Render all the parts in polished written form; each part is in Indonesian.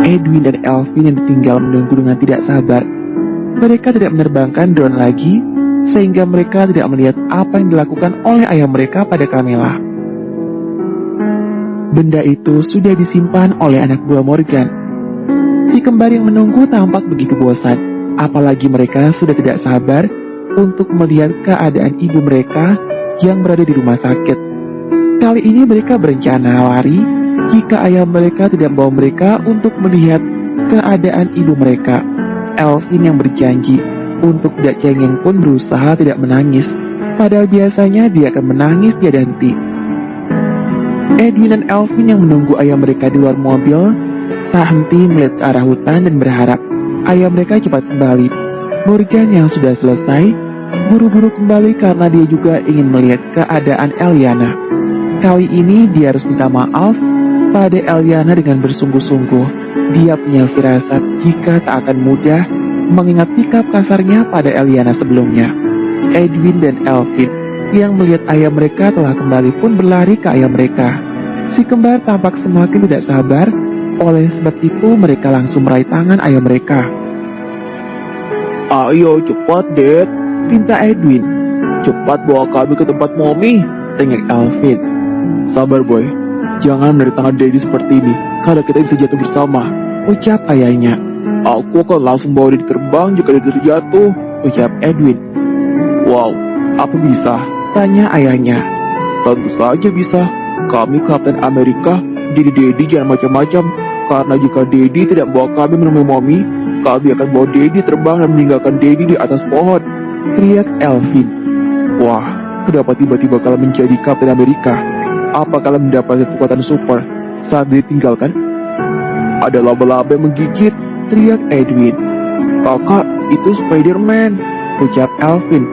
Edwin dan Elvin yang ditinggal menunggu dengan tidak sabar. Mereka tidak menerbangkan drone lagi, sehingga mereka tidak melihat apa yang dilakukan oleh ayah mereka pada Camilla. Benda itu sudah disimpan oleh anak buah Morgan. Si kembar yang menunggu tampak begitu bosan, apalagi mereka sudah tidak sabar untuk melihat keadaan ibu mereka yang berada di rumah sakit. Kali ini mereka berencana lari jika ayah mereka tidak membawa mereka untuk melihat keadaan ibu mereka. Elvin yang berjanji untuk tidak cengeng pun berusaha tidak menangis, padahal biasanya dia akan menangis tiada henti. Edwin dan Elvin yang menunggu ayah mereka di luar mobil tak henti melihat ke arah hutan dan berharap ayah mereka cepat kembali. Morgan yang sudah selesai buru-buru kembali karena dia juga ingin melihat keadaan Eliana. Kali ini dia harus minta maaf pada Eliana dengan bersungguh-sungguh. Dia punya firasat jika tak akan mudah mengingat sikap kasarnya pada Eliana sebelumnya. Edwin dan Elvin yang melihat ayah mereka telah kembali pun berlari ke ayah mereka. Si kembar tampak semakin tidak sabar, oleh sebab itu mereka langsung meraih tangan ayah mereka. Ayo cepat, Dad, Pinta Edwin. cepat bawa kami ke tempat Mommy, Tengok Elvin. Sabar boy, jangan menarik tangan Daddy seperti ini, karena kita bisa jatuh bersama. Ucap ayahnya. Aku akan langsung bawa Daddy terbang jika Daddy terjatuh. Ucap Edwin. Wow, apa bisa? Tanya ayahnya. Tentu saja bisa. Kami Kapten Amerika, jadi Daddy jangan macam-macam. Karena jika Daddy tidak bawa kami menemui Mommy, kami akan bawa Daddy terbang dan meninggalkan Daddy di atas pohon. Teriak Elvin. Wah, kenapa tiba-tiba kalian menjadi Kapten Amerika? Apa kalian mendapatkan kekuatan super saat ditinggalkan? Ada laba-laba yang menggigit, Teriak Edwin. Kakak, itu Spider-Man. Ucap Elvin.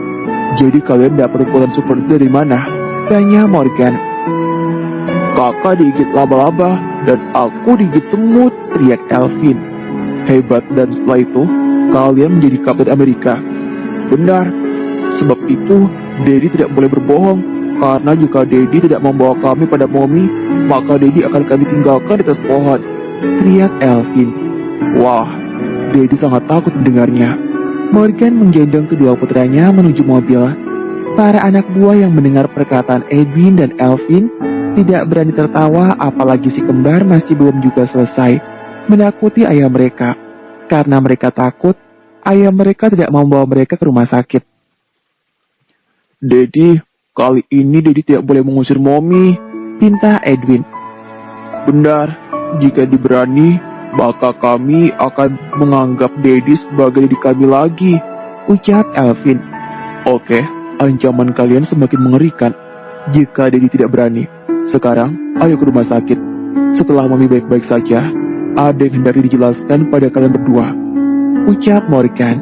Jadi kalian dapat kekuatan super itu dari mana? Tanya Morgan. Kakak digigit laba-laba dan aku digigit semut, Teriak Elvin. hebat. Dan setelah itu, kalian menjadi Kapten Amerika. Benar. Sebab itu, Daddy tidak boleh berbohong. Karena jika Daddy tidak membawa kami pada Mommy, maka Daddy akan kami tinggalkan di atas pohon. Teriak Elvin. Wah, Daddy sangat takut mendengarnya. Morgan menggendong kedua putranya menuju mobil. Para anak buah yang mendengar perkataan Edwin dan Elvin tidak berani tertawa, apalagi si kembar masih belum juga selesai menakuti ayah mereka. Karena mereka takut, ayah mereka tidak membawa mereka ke rumah sakit. Daddy, kali ini Daddy tidak boleh mengusir Mommy. Pinta Edwin. Benar, jika diberani, maka kami akan menganggap Daddy sebagai Daddy kami lagi. Ucap Elvin. Oke, ancaman kalian semakin mengerikan. Jika Daddy tidak berani, sekarang ayo ke rumah sakit. Setelah Mommy baik-baik saja, ada yang hendak dijelaskan pada kalian berdua. Ucap Morgan.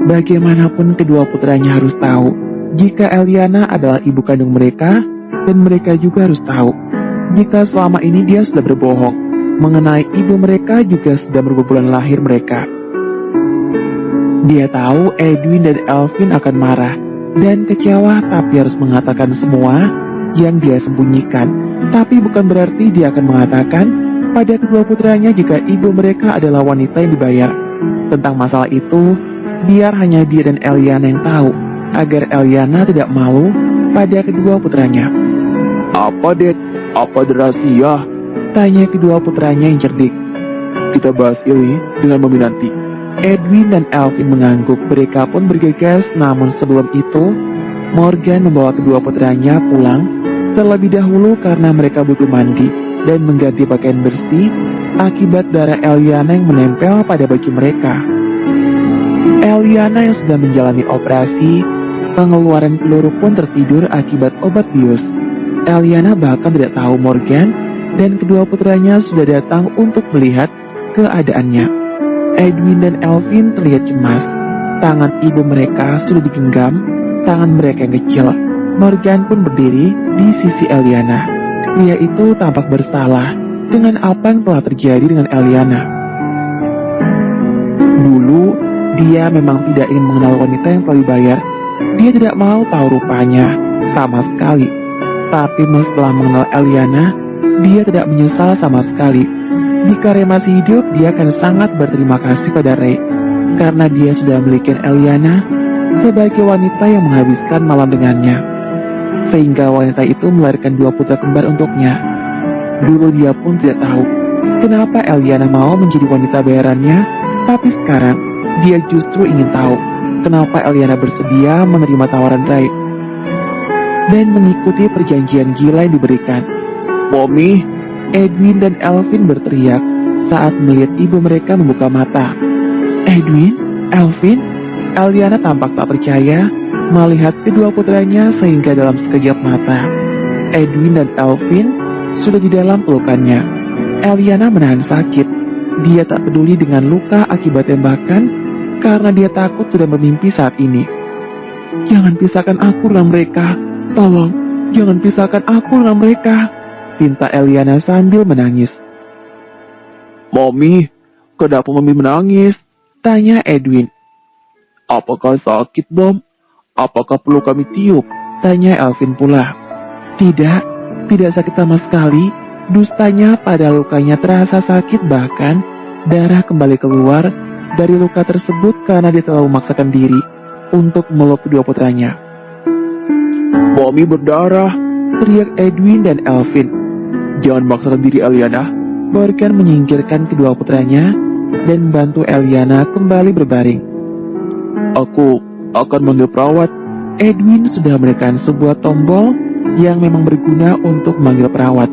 Bagaimanapun kedua putranya harus tahu jika Eliana adalah ibu kandung mereka, dan mereka juga harus tahu jika selama ini dia sudah berbohong mengenai ibu mereka juga sudah berapa bulan lahir mereka. Dia tahu Edwin dan Elvin akan marah dan kecewa, tapi harus mengatakan semua yang dia sembunyikan. Tapi bukan berarti dia akan mengatakan pada kedua putranya jika ibu mereka adalah wanita yang dibayar. Tentang masalah itu, biar hanya dia dan Eliana yang tahu, agar Eliana tidak malu pada kedua putranya. Apa, Dad? Apa rahasia? Tanya kedua putranya yang cerdik. Kita bahas ini dengan Mommy nanti. Edwin dan Elvin mengangguk, mereka pun bergegas. Namun sebelum itu, Morgan membawa kedua putranya pulang terlebih dahulu karena mereka butuh mandi dan mengganti pakaian bersih akibat darah Eliana yang menempel pada baju mereka. Eliana yang sudah menjalani operasi pengeluaran peluru pun tertidur akibat obat bius. Eliana bahkan tidak tahu Morgan dan kedua putranya sudah datang untuk melihat keadaannya. Edwin dan Elvin terlihat cemas. Tangan ibu mereka sudah digenggam, tangan mereka yang kecil. Morgan pun berdiri di sisi Eliana. Pria itu tampak bersalah dengan apa yang telah terjadi dengan Eliana. Dulu, dia memang tidak ingin mengenal wanita yang telah dibayar. Dia tidak mau tahu rupanya sama sekali. Tapi setelah mengenal Eliana, dia tidak menyesal sama sekali. Jika Ray masih hidup, dia akan sangat berterima kasih pada Ray karena dia sudah memiliki Eliana sebagai wanita yang menghabiskan malam dengannya. Sehingga wanita itu melahirkan 2 putra kembar untuknya. Dulu dia pun tidak tahu kenapa Eliana mau menjadi wanita bayarannya, tapi sekarang dia justru ingin tahu kenapa Eliana bersedia menerima tawaran Ray dan mengikuti perjanjian gila yang diberikan. Mommy, Edwin dan Elvin berteriak saat melihat ibu mereka membuka mata. Edwin? Elvin? Eliana tampak tak percaya melihat kedua putranya sehingga dalam sekejap mata, Edwin dan Elvin sudah di dalam pelukannya. Eliana menahan sakit. Dia tak peduli dengan luka akibat tembakan karena dia takut sudah bermimpi saat ini. Jangan pisahkan aku dengan mereka. Tolong, jangan pisahkan aku dengan mereka, pinta Eliana sambil menangis. Mommy, kenapa Mommy menangis? Tanya Edwin. Apakah sakit, Mom? Apakah perlu kami tiup? Tanya Elvin pula. Tidak, tidak sakit sama sekali. Dustanya pada lukanya terasa sakit, bahkan darah kembali keluar dari luka tersebut karena dia telah memaksakan diri untuk meluk kedua putranya. Mommy berdarah, teriak Edwin dan Elvin. Jangan maksakan diri, Eliana. Morgan menyingkirkan kedua putranya dan membantu Eliana kembali berbaring. Aku akan manggil perawat. Edwin sudah menekan sebuah tombol yang memang berguna untuk memanggil perawat.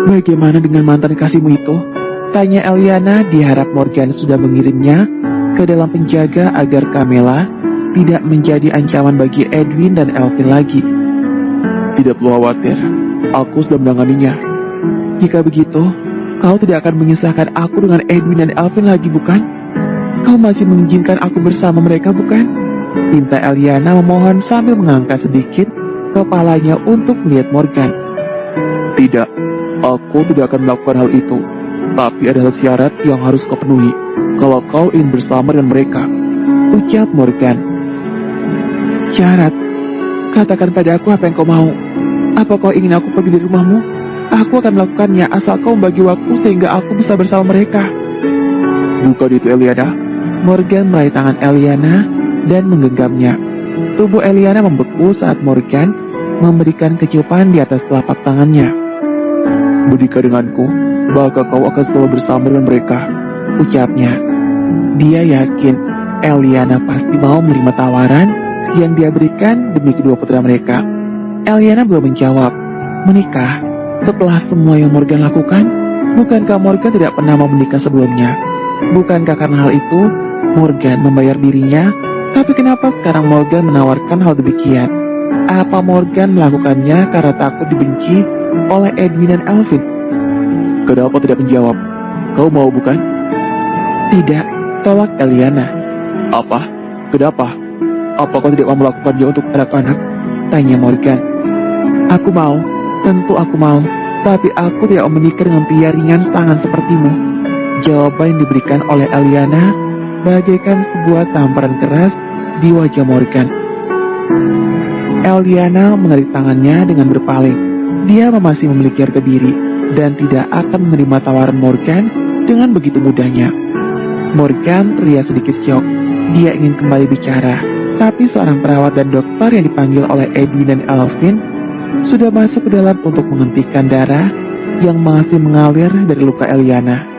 Bagaimana dengan mantan kasihmu itu? Tanya Eliana, diharap Morgan sudah mengirimnya ke dalam penjaga agar Camilla tidak menjadi ancaman bagi Edwin dan Elvin lagi. Tidak perlu khawatir, aku sudah menanganinya. Jika begitu, kau tidak akan menyusahkan aku dengan Edwin dan Elvin lagi, bukan? Kau masih mengizinkan aku bersama mereka, bukan? Pinta Eliana memohon sambil mengangkat sedikit kepalanya untuk melihat Morgan. Tidak, aku tidak akan melakukan hal itu. Tapi ada syarat yang harus kau penuhi kalau kau ingin bersama dengan mereka, ucap Morgan. Syarat? Katakan pada aku apa yang kau mau. Apa kau ingin aku pergi dari rumahmu? Aku akan melakukannya asal kau membagi waktu sehingga aku bisa bersama mereka. Bukan itu, Eliana. Morgan meraih tangan Eliana dan menggenggamnya. Tubuh Eliana membeku saat Morgan memberikan kecupan di atas telapak tangannya. Menikah denganku, maka kau akan selalu bersama dengan mereka, ucapnya. Dia yakin Eliana pasti mau menerima tawaran yang dia berikan demi kedua putra mereka. Eliana belum menjawab. Menikah? Setelah semua yang Morgan lakukan, bukankah Morgan tidak pernah mau menikah sebelumnya? Bukankah karena hal itu Morgan membayar dirinya? Tapi kenapa sekarang Morgan menawarkan hal demikian? Apa Morgan melakukannya karena takut dibenci oleh Edwin dan Elvin? Kenapa tidak menjawab? Kau mau, bukan? Tidak, tolak Eliana. Apa? Kenapa? Apa kau tidak mau melakukannya untuk anak-anak? Tanya Morgan. Aku mau, tentu aku mau, tapi aku tidak mau menikah dengan pria ringan tangan sepertimu. Jawaban yang diberikan oleh Eliana bagaikan sebuah tamparan keras di wajah Morgan. Eliana menarik tangannya dengan berpaling. Dia masih memiliki harga diri dan tidak akan menerima tawaran Morgan dengan begitu mudahnya. Morgan terlihat sedikit syok. Dia ingin kembali bicara, tapi seorang perawat dan dokter yang dipanggil oleh Edwin dan Elvin sudah masuk ke dalam untuk menghentikan darah yang masih mengalir dari luka Eliana.